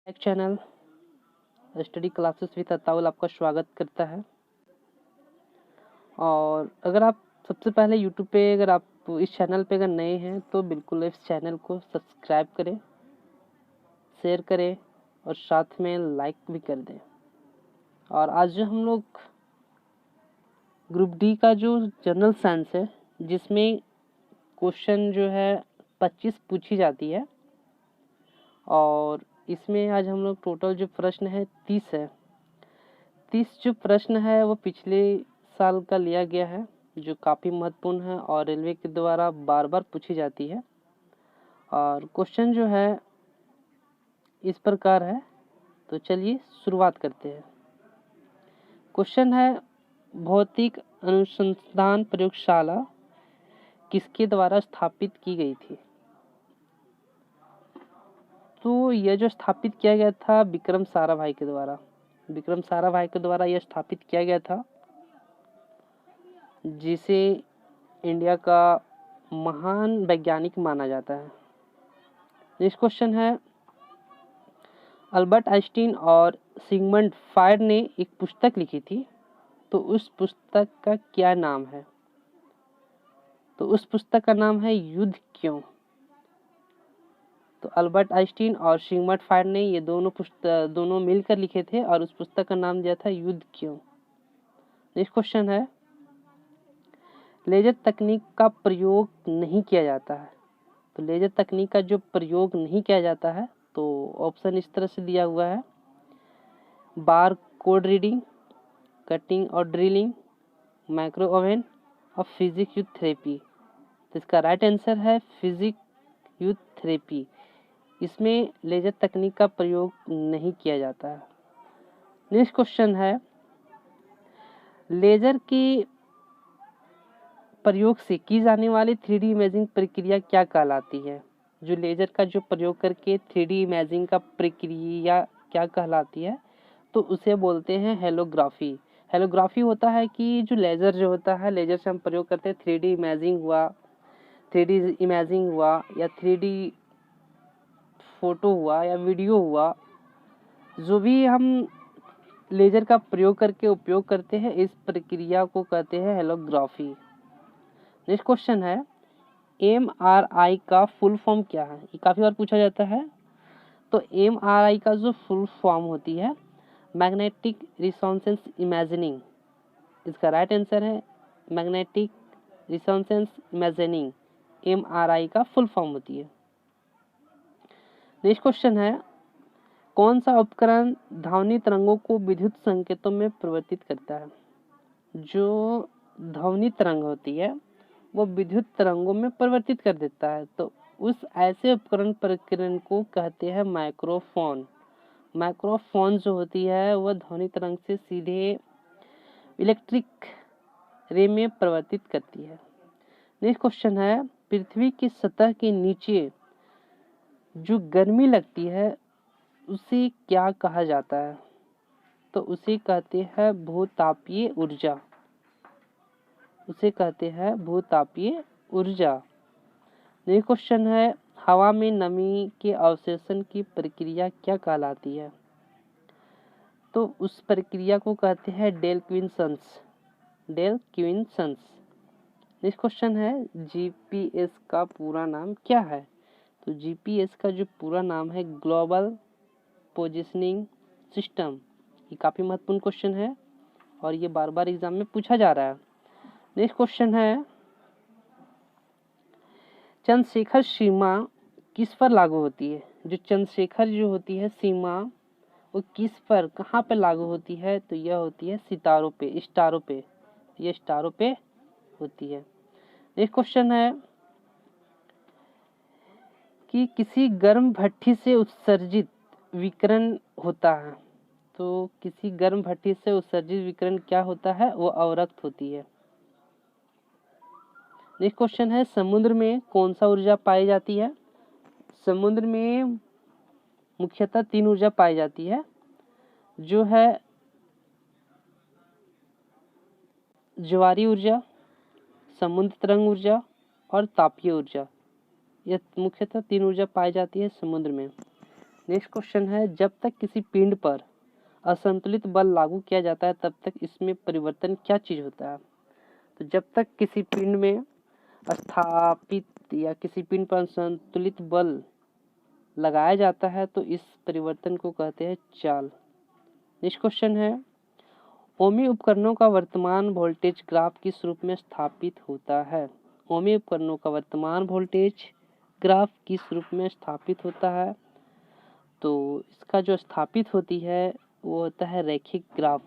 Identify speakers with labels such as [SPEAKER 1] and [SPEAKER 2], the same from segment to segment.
[SPEAKER 1] एक channel study classes with Ataul आपका स्वागत करता है। और अगर आप सबसे पहले यूट्यूब पे अगर आप इस चैनल पे अगर नए हैं तो बिल्कुल इस चैनल को सब्सक्राइब करें, शेयर करें और साथ में लाइक भी कर दें। और आज जो हम लोग ग्रुप डी का जो जनरल साइंस है जिसमें क्वेश्चन जो है 25 पूछी जाती है और इसमें आज हम लोग टोटल जो प्रश्न है 30 है। 30 जो प्रश्न है वो पिछले साल का लिया गया है जो काफ़ी महत्वपूर्ण है और रेलवे के द्वारा बार बार पूछी जाती है। और क्वेश्चन जो है इस प्रकार है, तो चलिए शुरुआत करते हैं। क्वेश्चन है, भौतिक अनुसंधान प्रयोगशाला किसके द्वारा स्थापित की गई थी? तो यह जो स्थापित किया गया था विक्रम साराभाई के द्वारा। विक्रम साराभाई के द्वारा यह स्थापित किया गया था, जिसे इंडिया का महान वैज्ञानिक माना जाता है। नेक्स्ट क्वेश्चन है, अल्बर्ट आइंस्टीन और सिगमंड फ्रॉइड ने एक पुस्तक लिखी थी, तो उस पुस्तक का क्या नाम है? तो उस पुस्तक का नाम है युद्ध क्यों। तो अल्बर्ट आइंस्टीन और सिगमंड फ्रॉइड ने ये दोनों मिलकर लिखे थे और उस पुस्तक का नाम दिया था युद्ध क्यों। नेक्स्ट क्वेश्चन है, लेजर तकनीक का प्रयोग नहीं किया जाता है। तो लेजर तकनीक का जो प्रयोग नहीं किया जाता है, तो ऑप्शन इस तरह से दिया हुआ है, बार कोड रीडिंग, कटिंग और ड्रिलिंग, माइक्रो ओवन और फिजिक यूथ थेरेपी। तो इसका राइट आंसर है फिजिक यूथ थेरेपी। इसमें लेजर तकनीक का प्रयोग नहीं किया जाता है। नेक्स्ट क्वेश्चन है, लेजर के प्रयोग से की जाने वाली 3D इमेजिंग प्रक्रिया क्या कहलाती है? जो लेजर का जो प्रयोग करके 3D इमेजिंग का प्रक्रिया क्या कहलाती है? तो उसे बोलते हैं हेलोग्राफी। हेलोग्राफी होता है कि जो लेजर जो होता है, लेजर से हम प्रयोग करते हैं 3D इमेजिंग हुआ, 3D इमेजिंग हुआ या 3D फोटो हुआ या वीडियो हुआ, जो भी हम लेजर का प्रयोग करके उपयोग करते हैं, इस प्रक्रिया को कहते हैं हेलोग्राफी। नेक्स्ट क्वेश्चन है, MRI का फुल फॉर्म क्या है? ये काफ़ी बार पूछा जाता है। तो MRI का जो फुल फॉर्म होती है मैग्नेटिक रिसोनेंस इमेजिंग। इसका राइट आंसर है मैग्नेटिक रिसोनेंस इमेजिंग। MRI का फुल फॉर्म होती है। नेक्स्ट क्वेश्चन है, कौन सा उपकरण ध्वनि तरंगों को विद्युत संकेतों में परिवर्तित करता है? जो ध्वनि तरंग होती है वो विद्युत तरंगों में परिवर्तित कर देता है, तो उस ऐसे उपकरण प्रकीर्णन को कहते हैं माइक्रोफोन। माइक्रोफोन जो होती है वह ध्वनि तरंग से सीधे इलेक्ट्रिक रे में परिवर्तित करती है। नेक्स्ट क्वेश्चन है, पृथ्वी की सतह के नीचे जो गर्मी लगती है उसे क्या कहा जाता है? तो उसे कहते हैं भूतापीय ऊर्जा। उसे कहते हैं भूतापीय ऊर्जा। नेक्स्ट क्वेश्चन है, हवा में नमी के अवशोषण की प्रक्रिया क्या कहलाती है? तो उस प्रक्रिया को कहते हैं डेल क्विन्सन्स। डेल क्विन्सन्स। नेक्स्ट क्वेश्चन है, जीपीएस का पूरा नाम क्या है? तो जीपीएस का जो पूरा नाम है ग्लोबल पोजिशनिंग सिस्टम। ये काफ़ी महत्वपूर्ण क्वेश्चन है और ये बार बार एग्जाम में पूछा जा रहा है। नेक्स्ट क्वेश्चन है, चंद्रशेखर सीमा किस पर लागू होती है? जो चंद्रशेखर जो होती है सीमा वो किस पर, कहाँ पर लागू होती है? तो यह होती है सितारों पे, स्टारों पे। ये स्टारों पे होती है। नेक्स्ट क्वेश्चन है कि किसी गर्म भट्ठी से उत्सर्जित विकिरण होता है। तो किसी गर्म भट्ठी से उत्सर्जित विकिरण क्या होता है? वो अवरक्त होती है। नेक्स्ट क्वेश्चन है, समुद्र में कौन सा ऊर्जा पाई जाती है? समुद्र में मुख्यतः 3 ऊर्जा पाई जाती है, जो है ज्वारीय ऊर्जा, समुद्र तरंग ऊर्जा और तापीय ऊर्जा। यह मुख्यतः 3 ऊर्जा पाई जाती है समुद्र में। नेक्स्ट क्वेश्चन है, जब तक किसी पिंड पर असंतुलित बल लागू किया जाता है तब तक इसमें परिवर्तन क्या चीज होता है? तो जब तक किसी पिंड में स्थापित या किसी पिंड पर असंतुलित बल लगाया जाता है तो इस परिवर्तन को कहते हैं चाल। नेक्स्ट क्वेश्चन है, ओमी उपकरणों का वर्तमान वोल्टेज ग्राफ किस रूप में स्थापित होता है? ओमी उपकरणों का वर्तमान वोल्टेज ग्राफ किस रूप में स्थापित होता है? तो इसका जो स्थापित होती है वो होता है रैखिक ग्राफ।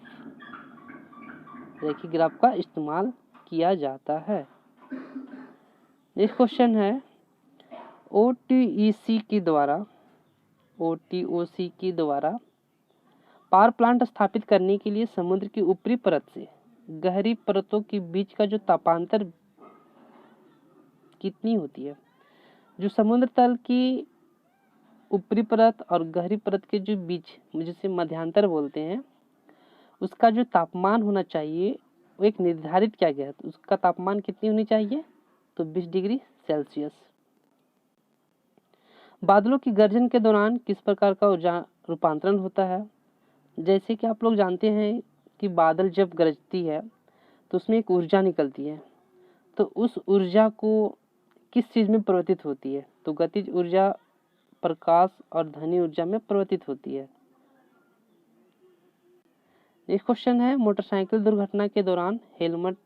[SPEAKER 1] रैखिक ग्राफ का इस्तेमाल किया जाता है। नेक्स्ट क्वेश्चन है, ओटीओसी की द्वारा पावर प्लांट स्थापित करने के लिए समुद्र की ऊपरी परत से गहरी परतों के बीच का जो तापांतर कितनी होती है? जो समुद्र तल की ऊपरी परत और गहरी परत के जो बीच, जिसे मध्यांतर बोलते हैं, उसका जो तापमान होना चाहिए वो एक निर्धारित किया गया है। तो उसका तापमान कितनी होनी चाहिए? तो 20 डिग्री सेल्सियस। बादलों की गर्जन के दौरान किस प्रकार का ऊर्जा रूपांतरण होता है? जैसे कि आप लोग जानते हैं कि बादल जब गरजती है तो उसमें एक ऊर्जा निकलती है, तो उस ऊर्जा को किस चीज में परिवर्तित होती है? तो गतिज ऊर्जा, प्रकाश और ध्वनि ऊर्जा में परिवर्तित होती है। नेक्स्ट क्वेश्चन है, मोटरसाइकिल दुर्घटना के दौरान हेलमेट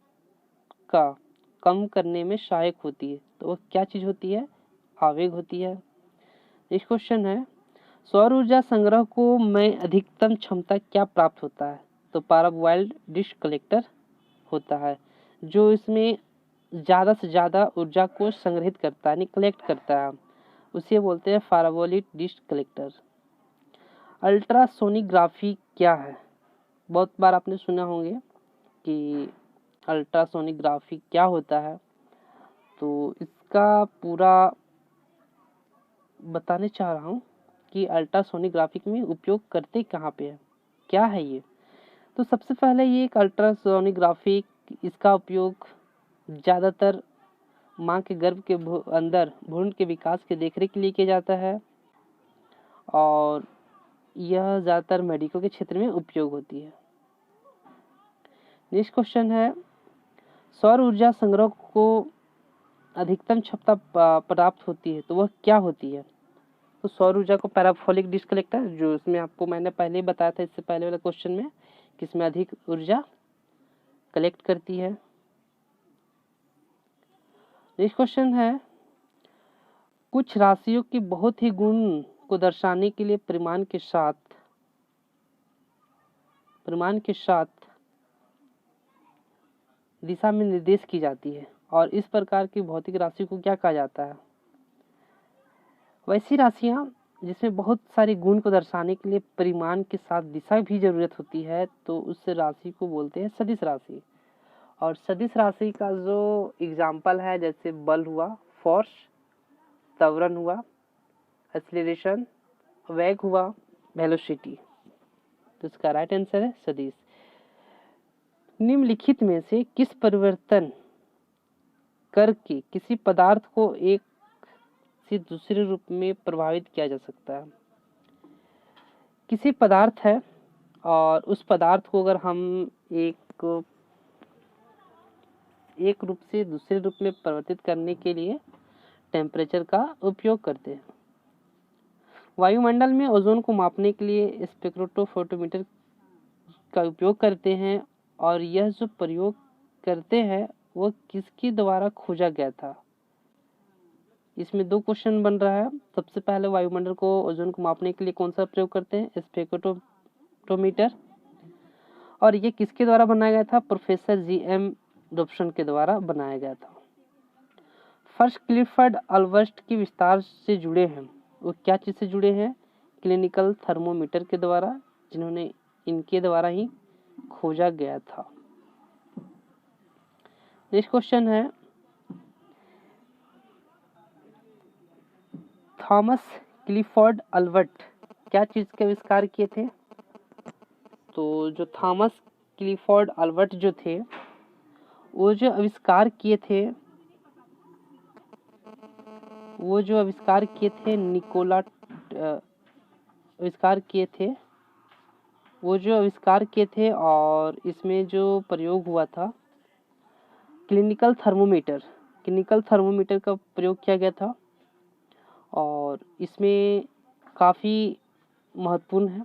[SPEAKER 1] का कम करने में सहायक होती है, तो वह क्या चीज होती है? आवेग होती है। नेक्स्ट क्वेश्चन है, सौर ऊर्जा संग्रह को में अधिकतम क्षमता क्या प्राप्त होता है? तो पाराबॉइल्ड डिश कलेक्टर होता है, जो इसमें ज़्यादा से ज़्यादा ऊर्जा को संग्रहित करता है, यानी कलेक्ट करता है, उसे बोलते हैं पाराबॉलिक डिश कलेक्टर। अल्ट्रासोनिग्राफी क्या है? बहुत बार आपने सुना होंगे कि अल्ट्रासोनिग्राफी क्या होता है, तो इसका पूरा बताने चाह रहा हूँ कि अल्ट्रासोनिग्राफी में उपयोग करते कहाँ पे है, क्या है ये। तो सबसे पहले ये एक अल्ट्रासोनिग्राफी, इसका उपयोग ज़्यादातर माँ के गर्भ के अंदर भ्रूण के विकास के देखरेख के लिए किया जाता है और यह ज़्यादातर मेडिकल के क्षेत्र में उपयोग होती है। नेक्स्ट क्वेश्चन है, सौर ऊर्जा संग्रह को अधिकतम क्षमता प्राप्त होती है, तो वह क्या होती है? तो सौर ऊर्जा को पैराबोलिक डिश कलेक्टर, जो इसमें आपको मैंने पहले ही बताया था इससे पहले वाले क्वेश्चन में, किसमें अधिक ऊर्जा कलेक्ट करती है। नेक्स्ट क्वेश्चन है, कुछ राशियों की बहुत ही गुण को दर्शाने के लिए परिमाण के साथ दिशा में निर्देश की जाती है और इस प्रकार की भौतिक राशि को क्या कहा जाता है? वैसी राशियां जिसमें बहुत सारे गुण को दर्शाने के लिए परिमाण के साथ दिशा भी जरूरत होती है, तो उस राशि को बोलते हैं सदिश राशि। और सदिश राशि का जो एग्जाम्पल है, जैसे बल हुआ, फोर्स, त्वरण हुआ, एक्सीलरेशन, वेग हुआ, वेलोसिटी, तो इसका राइट आंसर है सदिश। निम्नलिखित में से किस परिवर्तन करके किसी पदार्थ को एक से दूसरे रूप में प्रभावित किया जा सकता है? किसी पदार्थ है और उस पदार्थ को अगर हम एक रूप से दूसरे रूप में परिवर्तित करने के लिए टेम्परेचर का उपयोग करते हैं। वायुमंडल में ओजोन को मापने के लिए स्पेक्ट्रोफोटोमीटर का उपयोग करते हैं और यह जो प्रयोग करते हैं वह किसके द्वारा खोजा गया था? इसमें दो क्वेश्चन बन रहा है। सबसे पहले वायुमंडल को ओजोन को मापने के लिए कौन सा प्रयोग करते हैं? स्पेक्ट्रोमीटर। और ये किसके द्वारा बनाया गया था? Professor GM. डॉब्सन के द्वारा बनाया गया था। फर्स्ट क्लिफर्ड अल्बर्ट के विस्तार से जुड़े हैं, वो क्या चीज से जुड़े हैं? क्लिनिकल थर्मोमीटर के द्वारा, जिन्होंने इनके द्वारा ही खोजा गया था। नेक्स्ट क्वेश्चन है, थॉमस क्लिफोर्ड अल्बर्ट क्या चीज के आविष्कार किए थे? तो जो थॉमस क्लिफोर्ड अल्बर्ट जो थे, वो जो आविष्कार किए थे निकोला आविष्कार किए थे, और इसमें जो प्रयोग हुआ था क्लिनिकल थर्मोमीटर का प्रयोग किया गया था, और इसमें काफ़ी महत्वपूर्ण है।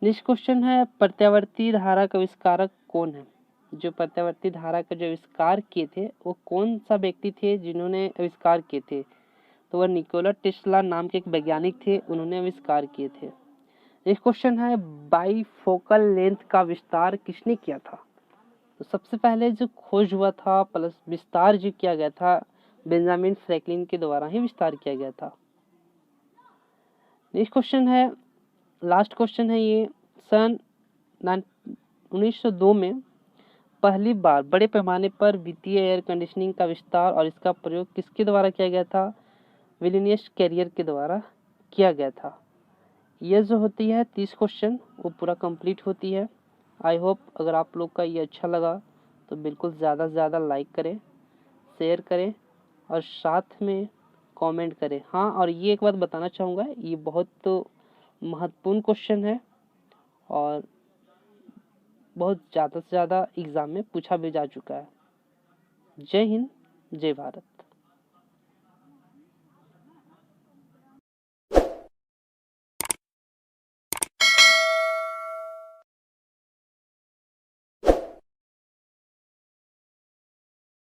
[SPEAKER 1] नेक्स्ट क्वेश्चन है, प्रत्यावर्ती धारा का आविष्कारक कौन है? जो प्रत्यावर्ती धारा का जो आविष्कार किए थे वो कौन सा व्यक्ति थे जिन्होंने आविष्कार किए थे? तो वह निकोला टेस्ला नाम के एक वैज्ञानिक थे, उन्होंने आविष्कार किए थे। नेक्स्ट क्वेश्चन है, बाइफोकल लेंथ का विस्तार किसने किया था? तो सबसे पहले जो खोज हुआ था प्लस विस्तार जो किया गया था बेंजामिन फ्रैंकलिन के द्वारा ही विस्तार किया गया था। नेक्स्ट क्वेश्चन है, लास्ट क्वेश्चन है ये, सन 1902 में पहली बार बड़े पैमाने पर वित्तीय एयर कंडीशनिंग का विस्तार और इसका प्रयोग किसके द्वारा किया गया था? विलियम्स कैरियर के द्वारा किया गया था। यह जो होती है 30 क्वेश्चन वो पूरा कंप्लीट होती है। आई होप अगर आप लोग का ये अच्छा लगा तो बिल्कुल ज़्यादा से ज़्यादा लाइक करें, शेयर करें और साथ में कमेंट करें। हाँ, और ये एक बात बताना चाहूँगा, ये बहुत महत्वपूर्ण क्वेश्चन है और बहुत ज़्यादा से ज़्यादा एग्ज़ाम में पूछा भी जा चुका है। जय हिंद, जय भारत।